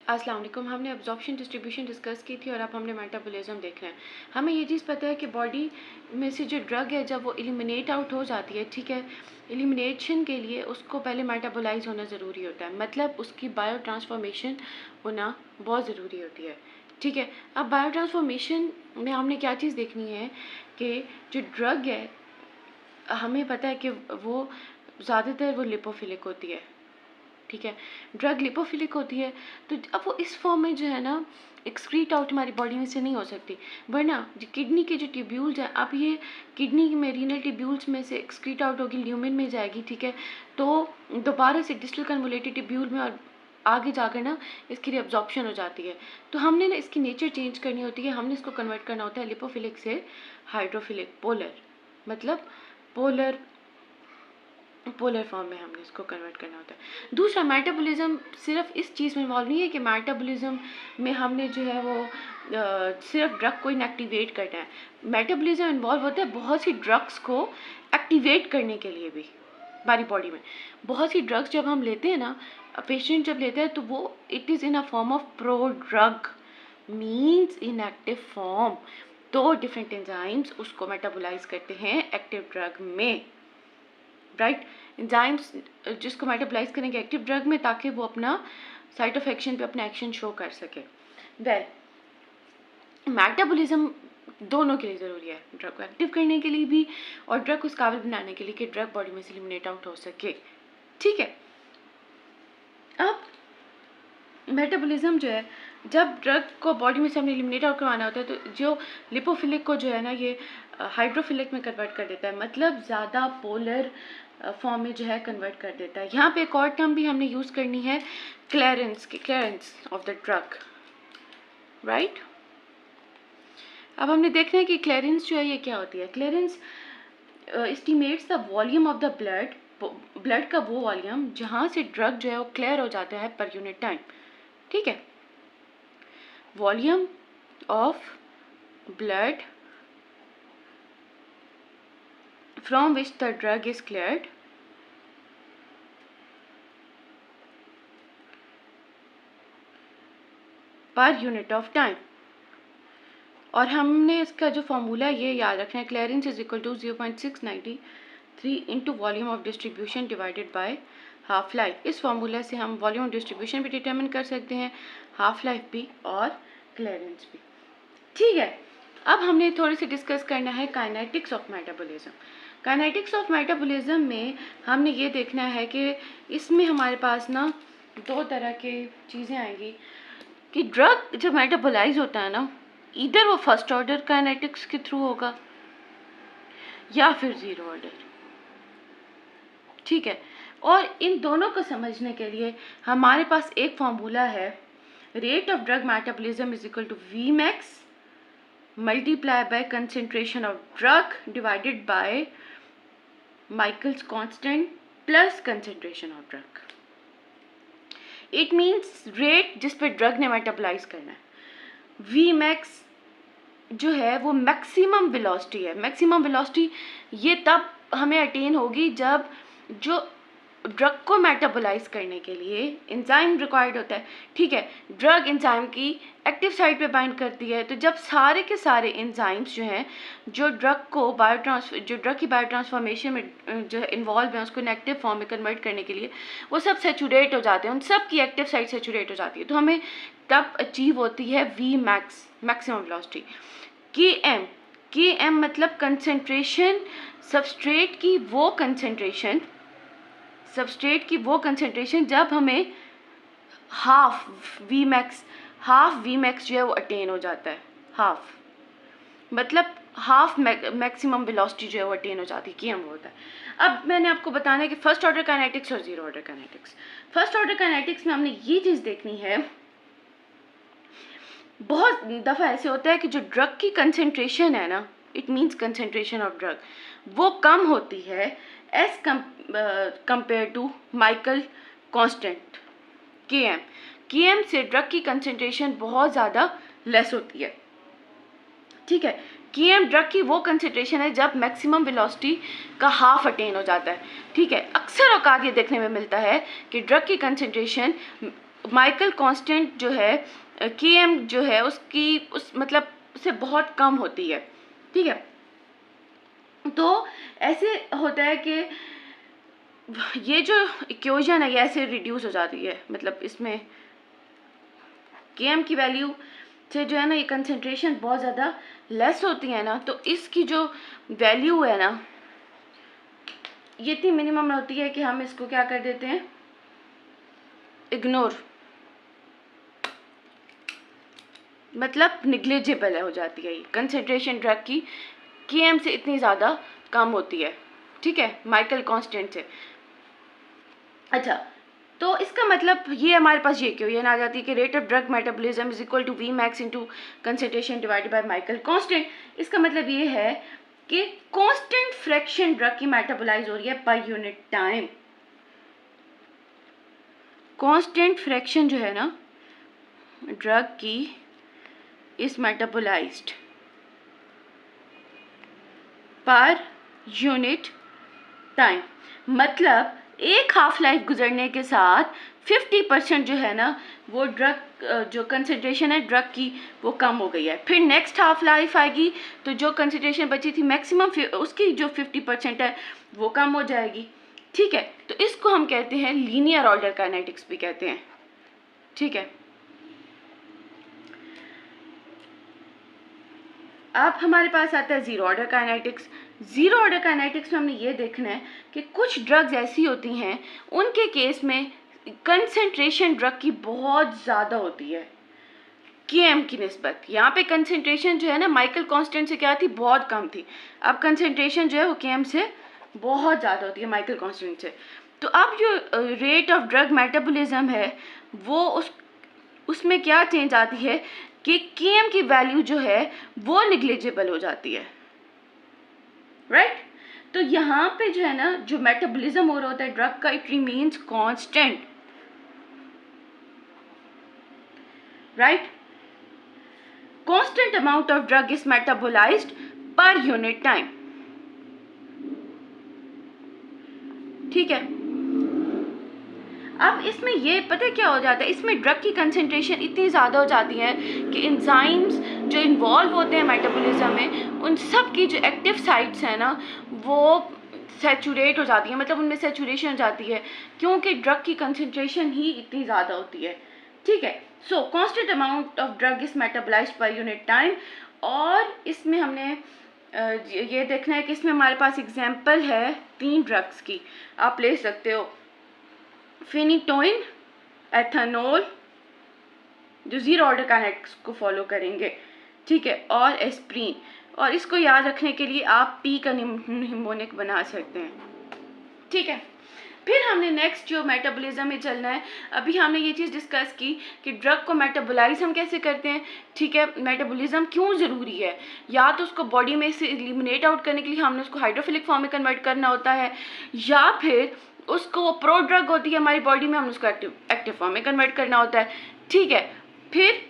अस्सलाम वालेकुम। हमने एब्जॉर्प्शन डिस्ट्रीब्यूशन डिस्कस की थी और अब हमने मेटाबॉलिज्म देख रहे हैं। हमें ये चीज़ पता है कि बॉडी में से जो ड्रग है जब वो एलिमिनेट आउट हो जाती है, ठीक है, एलिमिनेशन के लिए उसको पहले मेटाबोलाइज होना ज़रूरी होता है, मतलब उसकी बायो ट्रांसफॉर्मेशन होना बहुत ज़रूरी होती है, ठीक है। अब बायो ट्रांसफॉर्मेशन में हमने क्या चीज़ देखनी है कि जो ड्रग है हमें पता है कि वो ज़्यादातर वो लिपोफिलिक होती है, ठीक है। ड्रग लिपोफिलिक होती है, तो अब वो इस फॉर्म में जो है ना एक्सक्रीट आउट हमारी बॉडी में से नहीं हो सकती, वरना जो किडनी के जो ट्यूब्यूल्स हैं, अब ये किडनी में रीनल ट्यूब्यूल्स में से एक्सक्रीट आउट होगी, ल्यूमेन में जाएगी, ठीक है। तो दोबारा से डिस्टल कन्वोलेटेड ट्यूब्यूल में और आगे जाकर ना इसकी रिअब्जॉर्प्शन हो जाती है। तो हमने ना इसकी नेचर चेंज करनी होती है, हमने इसको कन्वर्ट करना होता है लिपोफिलिक से हाइड्रोफिलिक, पोलर, मतलब पोलर फॉर्म में हमने इसको कन्वर्ट करना होता है। दूसरा, मेटाबॉलिज्म सिर्फ इस चीज़ में इन्वॉल्व नहीं है कि मेटाबॉलिज्म में हमने जो है वो सिर्फ ड्रग को इनएक्टिवेट करना है। मेटाबॉलिज्म इन्वॉल्व होता है बहुत सी ड्रग्स को एक्टिवेट करने के लिए भी हमारी बॉडी में। बहुत सी ड्रग्स जब हम लेते हैं ना, पेशेंट जब लेते हैं तो वो it is in a form of pro drug, means in active form. तो डिफरेंट एंजाइम्स उसको मेटाबोलाइज करते हैं एक्टिव ड्रग में, राइट। एंजाइम्स जिसको मेटाबोलाइज करेंगे एक्टिव ड्रग में ताकि वो अपना साइट ऑफ एक्शन पे अपना एक्शन शो कर सके। वेल, मेटाबॉलिज्म दोनों के लिए ज़रूरी है, ड्रग को एक्टिव करने के लिए भी और ड्रग को उस काबिल बनाने के लिए कि ड्रग बॉडी में से एलिमिनेट आउट हो सके, ठीक है। अब मेटाबॉलिज्म जो है, जब ड्रग को बॉडी में से हमने एलिमिनेट आउट करवाना होता है तो जो लिपोफिलिक को जो है ना ये हाइड्रोफिलिक में कन्वर्ट कर देता है, मतलब ज़्यादा पोलर फॉर्म में जो है कन्वर्ट कर देता है। यहाँ पे एक और टर्म भी हमने यूज़ करनी है, clearance of the drug, right. अब हमने देखना है कि क्लियरेंस जो है ये क्या होती है। Clearance estimates the volume of the blood का वो वॉल्यूम जहाँ से ड्रग जो है वो क्लियर हो जाता है पर यूनिट टाइम, ठीक है। Volume of blood from which the drug is cleared per unit of time। और हमने इसका जो फॉर्मूला ये याद रखना है, clearance is equal to 0.693 into volume of distribution divided by half life. इस फॉर्मूला से हम वॉल्यूम ऑफ डिस्ट्रीब्यूशन भी डिटर्मिन कर सकते हैं, हाफ लाइफ भी और क्लियरेंस भी, ठीक है। अब हमने थोड़ी सी डिस्कस करना है kinetics of metabolism. Kinetics of metabolism में हमने ये देखना है कि इसमें हमारे पास ना दो तरह के चीज़ें आएंगी कि ड्रग जब मेटाबोलाइज होता है ना, इधर वो फर्स्ट ऑर्डर काइनेटिक्स के थ्रू होगा या फिर ज़ीरो ऑर्डर, ठीक है। और इन दोनों को समझने के लिए हमारे पास एक फॉर्मूला है, rate of drug metabolism is equal to V max multiply by concentration of drug divided by Michael's constant plus concentration of drug। It means rate जिस पे ड्रग ने मेटाबोलाइज करना है। वी मैक्स जो है वो मैक्सिमम वेलोसिटी है। Maximum velocity ये तब हमें अटेन होगी जब जो ड्रग को मेटाबोलाइज करने के लिए एंजाइम रिक्वायर्ड होता है, ठीक है। ड्रग एंजाइम की एक्टिव साइट पे बाइंड करती है, तो जब सारे के सारे एंजाइम्स जो हैं जो ड्रग की बायो ट्रांसफॉर्मेशन में जो है इन्वॉल्व है उसको इनएक्टिव फॉर्म में कन्वर्ट करने के लिए वो सब सेचुरेट हो जाते हैं, उन सब की एक्टिव साइट सेचुरेट हो जाती है, तो हमें तब अचीव होती है वी मैक्स, मैक्सिमम वेलोसिटी। के एम मतलब कंसेंट्रेशन, सबस्ट्रेट की वो कंसेंट्रेशन जब हमें हाफ वी मैक्स जो है वो अटेन हो जाता है, हाफ मतलब हाफ मैक्सिमम वेलोसिटी जो है वो अटेन हो जाती है, कि हम होता है। अब मैंने आपको बताना है कि फर्स्ट ऑर्डर काइनेटिक्स और zero order kinetics. First order kinetics में हमने ये चीज़ देखनी है, बहुत दफ़ा ऐसे होता है कि जो ड्रग की कंसेंट्रेशन है ना, it means concentration of drug, वो कम होती है as compare to Michael constant K M से ड्रग की कंसेंट्रेशन बहुत ज़्यादा लेस होती है, ठीक है। के एम ड्रग की वो कंसेंट्रेशन है जब मैक्सिमम वेलोसिटी का हाफ अटेन हो जाता है, ठीक है। अक्सर औकात ये देखने में मिलता है कि ड्रग की कंसेंट्रेशन माइकल कांस्टेंट जो है Km जो है उसकी उस मतलब से बहुत कम होती है, ठीक है। तो ऐसे होता है कि ये जो इक्वेशन है ये ऐसे रिड्यूस हो जाती है, मतलब इसमें Km की वैल्यू से जो है ना ये कंसंट्रेशन बहुत ज़्यादा लेस होती है ना, तो इसकी जो वैल्यू है ना ये इतनी मिनिमम होती है कि हम इसको क्या कर देते हैं, इग्नोर, मतलब निग्लिजिबल हो जाती है। ये कंसंट्रेशन ड्रग की Km से इतनी ज़्यादा कम होती है, ठीक है, माइकल कांस्टेंट से। अच्छा, तो इसका मतलब ये हमारे पास ये क्वेश्चन आ जाती है कि rate of drug metabolism is equal to V max into concentration divided by Michael constant. इसका मतलब ये है कि कांस्टेंट फ्रैक्शन ड्रग की मेटाबोलाइज हो रही है per unit time. Constant fraction जो है ना ड्रग की is metabolised per unit time, मतलब एक हाफ लाइफ गुजरने के साथ 50% जो है ना वो ड्रग जो कंसंट्रेशन है ड्रग की वो कम हो गई है। फिर नेक्स्ट हाफ लाइफ आएगी तो जो कंसंट्रेशन बची थी मैक्सिमम उसकी जो 50% है वो कम हो जाएगी, ठीक है। तो इसको हम कहते हैं लीनियर ऑर्डर काइनेटिक्स भी कहते हैं, ठीक है। अब हमारे पास आता है zero order kinetics. Zero order kinetics में हमने ये देखना है कि कुछ ड्रग्स ऐसी होती हैं उनके केस में कंसंट्रेशन ड्रग की बहुत ज़्यादा होती है Km की निस्बत। यहाँ पे कंसंट्रेशन जो है ना माइकल कांस्टेंट से क्या थी, बहुत कम थी। अब कंसंट्रेशन जो है वो Km से बहुत ज़्यादा होती है माइकल कांस्टेंट से। तो अब जो रेट ऑफ ड्रग मेटाबॉलिज्म है वो उसमें क्या चेंज आती है कि Km की वैल्यू जो है वो निग्लिजिबल हो जाती है, राइट। तो यहाँ पे जो है ना जो मेटाबॉलिज्म हो रहा होता है ड्रग का it remains constant, right. Constant amount of drug is metabolised per unit time, ठीक है। अब इसमें ये पता है क्या हो जाता है, इसमें ड्रग की कंसंट्रेशन इतनी ज़्यादा हो जाती है कि एंजाइम्स जो इन्वॉल्व होते हैं मेटाबॉलिज्म में उन सब की जो एक्टिव साइट्स हैं ना वो सैचुरेट हो जाती है, मतलब उनमें सैचुरेशन हो जाती है क्योंकि ड्रग की कंसंट्रेशन ही इतनी ज़्यादा होती है, ठीक है। सो constant amount of drug is metabolised per unit time. और इसमें हमने ये देखना है कि इसमें हमारे पास एग्जाम्पल है 3 ड्रग्स की, आप ले सकते हो फिनिटोइन, एथेनॉल जो जीरो ऑर्डर काइनेटिक्स को फॉलो करेंगे, ठीक है, और एस्प्रीन। और इसको याद रखने के लिए आप पी का निमोनिक बना सकते हैं, ठीक है। फिर हमने नेक्स्ट जो मेटाबॉलिज्म में चलना है, अभी हमने ये चीज़ डिस्कस की कि ड्रग को मेटाबोलाइज हम कैसे करते हैं, ठीक है। मेटाबॉलिज्म क्यों ज़रूरी है, या तो उसको बॉडी में से एलिमिनेट आउट करने के लिए हमने उसको हाइड्रोफिलिक फॉर्म में कन्वर्ट करना होता है, या फिर उसको वो प्रो ड्रग होती है हमारी बॉडी में हमने उसको एक्टिव फॉर्म में कन्वर्ट करना होता है, ठीक है। फिर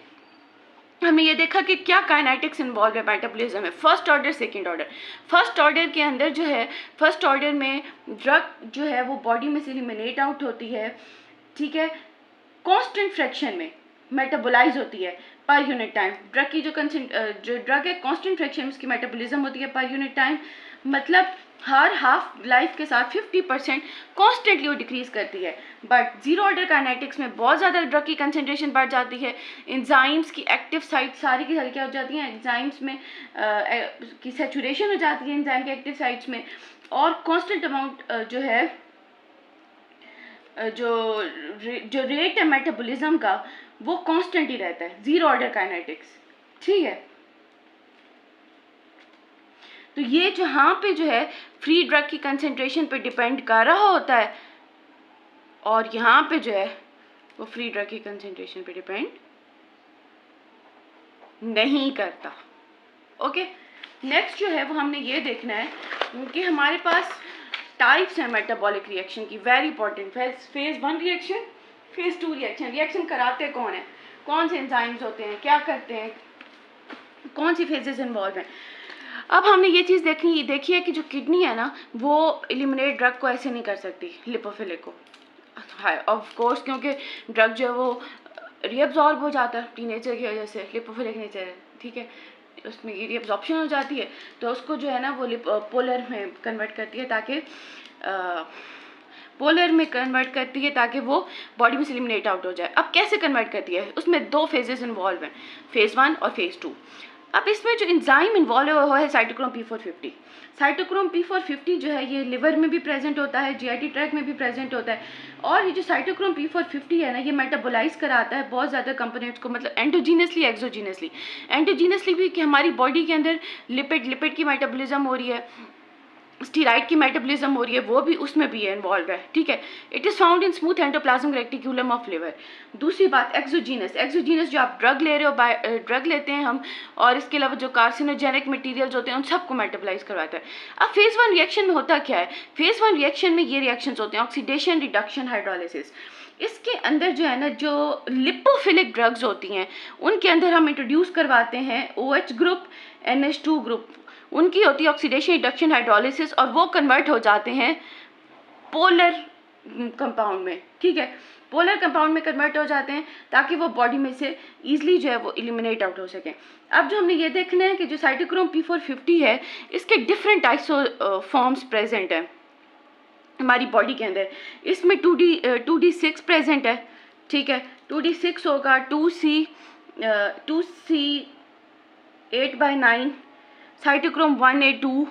हमने ये देखा कि क्या काइनेटिक्स इन्वॉल्व है मेटाबॉलिज्म में, first order second order. First order के अंदर जो है फर्स्ट ऑर्डर में ड्रग जो है वो बॉडी में से एलिमिनेट आउट होती है, ठीक है, कांस्टेंट फ्रैक्शन में मेटाबोलाइज होती है पर यूनिट टाइम। ड्रग की जो ड्रग है कांस्टेंट फ्रैक्शन में उसकी मेटाबॉलिज्म होती है पर यूनिट टाइम, मतलब हर हाफ लाइफ के साथ 50% कॉन्स्टेंटली वो डिक्रीज करती है। बट जीरो ऑर्डर काइनेटिक्स में बहुत ज़्यादा ड्रग की कंसंट्रेशन बढ़ जाती है, एंजाइम्स की एक्टिव साइट सारी की सारी क्या हो जाती हैं, एंजाइम्स में की सैचुरेशन हो जाती है एंजाइम के एक्टिव साइट्स में, और कांस्टेंट अमाउंट जो है जो रेट है मेटाबॉलिज्म का वो कांस्टेंट ही रहता है, जीरो ऑर्डर काइनेटिक्स, ठीक है। तो ये जहाँ पे जो है फ्री ड्रग की कंसंट्रेशन पे डिपेंड कर रहा होता है, और यहाँ पे जो है वो फ्री ड्रग की कंसंट्रेशन पे डिपेंड नहीं करता, ओके। नेक्स्ट जो है वो हमने ये देखना है कि हमारे पास टाइप्स हैं मेटाबॉलिक रिएक्शन की, very important. Phase 1 reaction, phase 2 reaction. Reaction कराते कौन है, कौन से एंजाइम्स होते हैं, क्या करते हैं, कौन सी फेजेस इन्वॉल्व हैं। अब हमने ये चीज़ देखी है कि जो किडनी है ना वो एलिमिनेट ड्रग को ऐसे नहीं कर सकती, लिपोफिलिक को, ऑफ कोर्स, क्योंकि ड्रग जो है वो रीअब्जॉर्ब हो जाता है टीनेजर की वजह से, लिपोफिलिक नेचर है, ठीक है, उसमें रीअब्जॉर्प्शन हो जाती है, तो उसको जो है ना वो पोलर में कन्वर्ट करती है, ताकि ताकि वो बॉडी में से एलिमिनेट आउट हो जाए। अब कैसे कन्वर्ट करती है, उसमें 2 फेजेस इन्वॉल्व हैं, फेज़ 1 और फेज़ 2। अब इसमें जो एंजाइम इन्वॉल्व हुआ है साइटोक्रोम P450। साइटोक्रोम P450 जो है ये लिवर में भी प्रेजेंट होता है, जीआईटी ट्रैक में भी प्रेजेंट होता है, और ये जो साइटोक्रोम P450 है ना, ये मेटाबोलाइज कराता है बहुत ज़्यादा कंपोनेंट्स को, मतलब एंडोजीनसली एक्सोजीनसली। एंडोजीनसली भी कि हमारी बॉडी के अंदर लिपिड की मेटाबॉलिज्म हो रही है, स्टीराइड की मेटाबॉलिज्म हो रही है, वो भी उसमें भी इन्वॉल्व है, ठीक है। It is found in smooth endoplasmic reticulum of liver. दूसरी बात एक्सोजीनस जो आप ड्रग ले रहे हो, ड्रग लेते हैं हम, और इसके अलावा जो कार्सिनोजेनिक मटेरियल्स होते हैं उन सबको मेटाबोलाइज करवाता है। अब फेज़ 1 रिएक्शन में होता क्या है, फेज़ 1 रिएक्शन में ये रिएक्शंस होते हैं ऑक्सीडेशन, रिडक्शन, हाइड्रोलिसिस। इसके अंदर जो है ना, जो लिपोफिलिक ड्रग्स होती हैं उनके अंदर हम इंट्रोड्यूस करवाते हैं OH ग्रुप, NH2 ग्रुप, उनकी होती है ऑक्सीडेशन, रिडक्शन, हाइड्रोलिसिस, और वो कन्वर्ट हो जाते हैं पोलर कंपाउंड में, ठीक है, पोलर कंपाउंड में कन्वर्ट हो जाते हैं ताकि वो बॉडी में से ईजिली जो है वो एलिमिनेट आउट हो सके। अब जो हमने ये देखना है कि जो साइटोक्रोम P450 है, इसके डिफरेंट आइसोफॉर्म्स प्रेजेंट हैं हमारी बॉडी के अंदर। इसमें 2D6 प्रेजेंट है, ठीक है, 2D6 होगा, 2C8/9, साइटोक्रोम 1A2,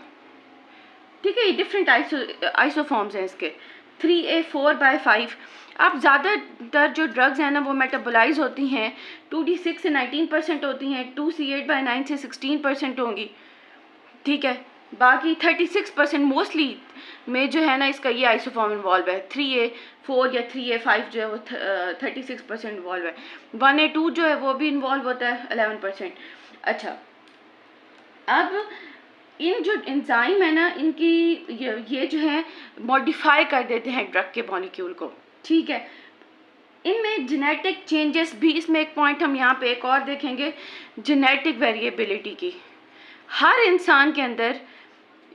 ठीक है, ये डिफरेंट आइसोफॉर्म्स हैं इसके, 3A4/5। अब ज़्यादातर जो ड्रग्स हैं ना वो मेटाबोलाइज होती हैं 2D6 से 19% होती हैं, 2C8/9 से 16% होंगी, ठीक है, बाकी 36% मोस्टली में जो है ना इसका ये आइसोफॉर्म इन्वॉल्व है। 3A4 या 3A5 जो है वो 36% इन्वॉल्व है, 1A2 जो है वो भी इन्वॉल्व होता है 11%। अच्छा, अब इन जो एंजाइम है ना, इनकी ये जो है मॉडिफाई कर देते हैं ड्रग के मॉलिक्यूल को, ठीक है। इनमें जेनेटिक चेंजेस भी, इसमें एक पॉइंट हम यहाँ पे एक और देखेंगे, जेनेटिक वेरिएबिलिटी की। हर इंसान के अंदर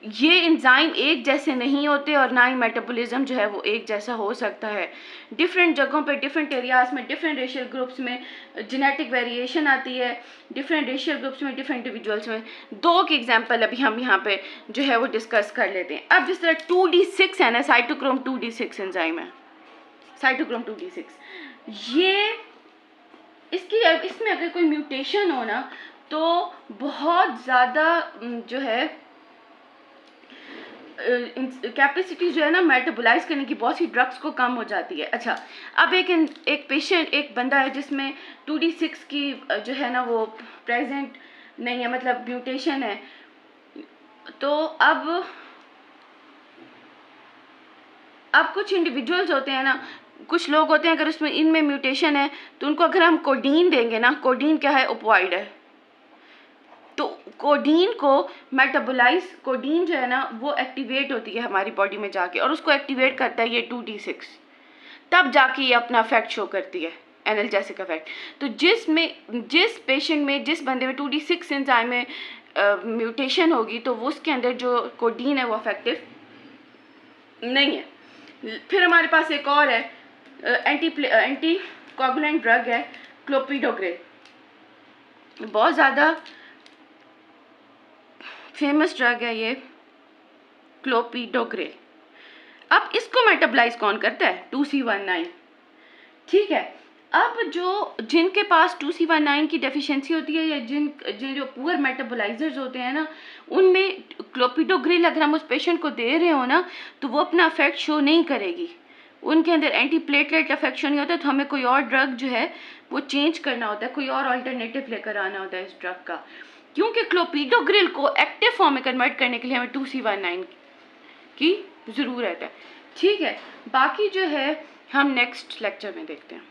ये एंजाइम एक जैसे नहीं होते और ना ही मेटाबॉलिज्म जो है वो एक जैसा हो सकता है। डिफरेंट जगहों पे, डिफरेंट एरियाज में, डिफरेंट रेशियल ग्रुप्स में जेनेटिक वेरिएशन आती है, डिफरेंट रेशियल ग्रुप्स में, डिफरेंट इंडिविजुअल्स में। 2 की एग्जांपल अभी हम यहाँ पे जो है वो डिस्कस कर लेते हैं। अब जिस तरह 2D6 है ना, साइटोक्रोम 2D6 एंजाइम है, साइटोक्रोम 2D6, ये इसमें अगर कोई म्यूटेशन हो ना तो बहुत ज़्यादा जो है कैपेसिटी जो है ना मेटाबोलाइज करने की बहुत सी ड्रग्स को कम हो जाती है। अच्छा, अब एक पेशेंट, एक बंदा है जिसमें 2D6 की जो है ना वो प्रेजेंट नहीं है, मतलब म्यूटेशन है, तो अब कुछ इंडिविजुअल्स होते हैं ना, कुछ लोग होते हैं अगर उसमें इनमें म्यूटेशन है तो उनको अगर हम कोडीन देंगे ना, कोडीन क्या है, ओपोइड है, तो कोडीन को मेटाबोलाइज, कोडीन जो है ना वो एक्टिवेट होती है हमारी बॉडी में जाके, और उसको एक्टिवेट करता है ये 2D6, तब जाके ये अपना इफेक्ट शो करती है, एनाल्जेसिक इफेक्ट। तो जिस पेशेंट में, जिस बंदे में 2D6 एंजाइम में म्यूटेशन होगी तो वो उसके अंदर जो कोडीन है वो इफेक्टिव नहीं है। फिर हमारे पास एक और है एंटी कोगुलेंट ड्रग है क्लोपिडोग्रेल, बहुत ज़्यादा फेमस ड्रग है ये क्लोपिडोग्रेल। अब इसको मेटाबोलाइज कौन करता है, 2C19, ठीक है। अब जिनके पास 2C19 की डेफिशिएंसी होती है, या जिन जो पुअर मेटाबोलाइजर्स होते हैं ना, उनमें क्लोपिडोग्रेल अगर हम उस पेशेंट को दे रहे हो ना तो वो अपना इफेक्ट शो नहीं करेगी, उनके अंदर एंटी प्लेटलेट इफेक्शन नहीं होता, तो हमें कोई और ड्रग जो है वो चेंज करना होता है, कोई और अल्टरनेटिव लेकर आना होता है इस ड्रग का, क्योंकि क्लोपिडोग्रेल को एक्टिव फॉर्म में कन्वर्ट करने के लिए हमें 2C19 की ज़रूरत है, ठीक है। बाकी जो है हम नेक्स्ट लेक्चर में देखते हैं।